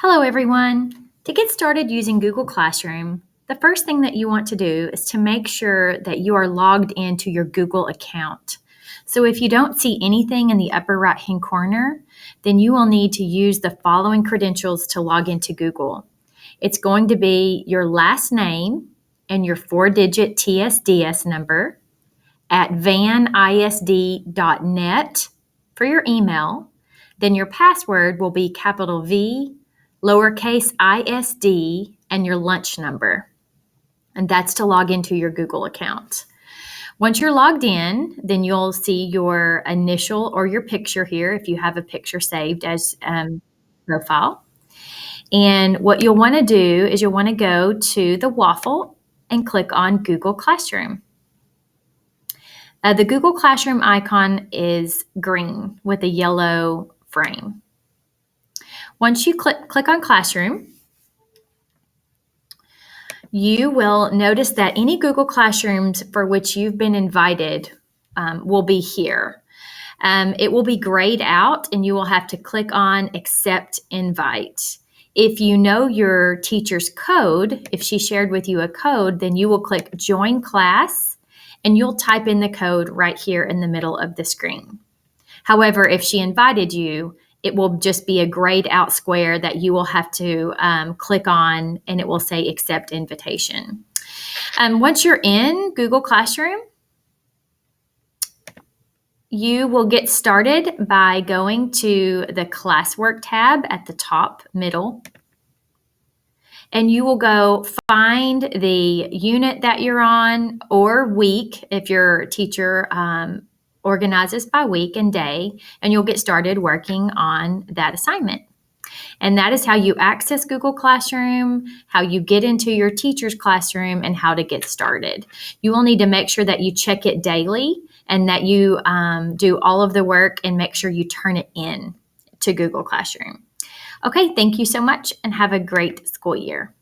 Hello, everyone. To get started using Google Classroom, the first thing that you want to do is to make sure that you are logged into your Google account. So if you don't see anything in the upper right-hand corner, then you will need to use the following credentials to log into Google. It's going to be your last name and your 4-digit TSDS number at vanisd.net for your email. Then your password will be capital V, lowercase isd, and your lunch number. And that's to log into your Google account. Once you're logged in, then you'll see your initial or your picture here if you have a picture saved as profile. And what you'll want to do is you'll want to go to the waffle and click on Google Classroom. The Google Classroom icon is green with a yellow frame. Once you click on Classroom, you will notice that any Google Classrooms for which you've been invited will be here. It will be grayed out and you will have to click on Accept Invite. If you know your teacher's code, if she shared with you a code, then you will click Join Class and you'll type in the code right here in the middle of the screen. However, if she invited you, it will just be a grayed out square that you will have to click on and it will say Accept Invitation. Once you're in Google Classroom, you will get started by going to the Classwork tab at the top middle. And you will go find the unit that you're on or week if your teacher organizes by week and day, and you'll get started working on that assignment. And that is how you access Google Classroom, how you get into your teacher's classroom, and how to get started. You will need to make sure that you check it daily and that you do all of the work and make sure you turn it in to Google Classroom. Okay, thank you so much and have a great school year.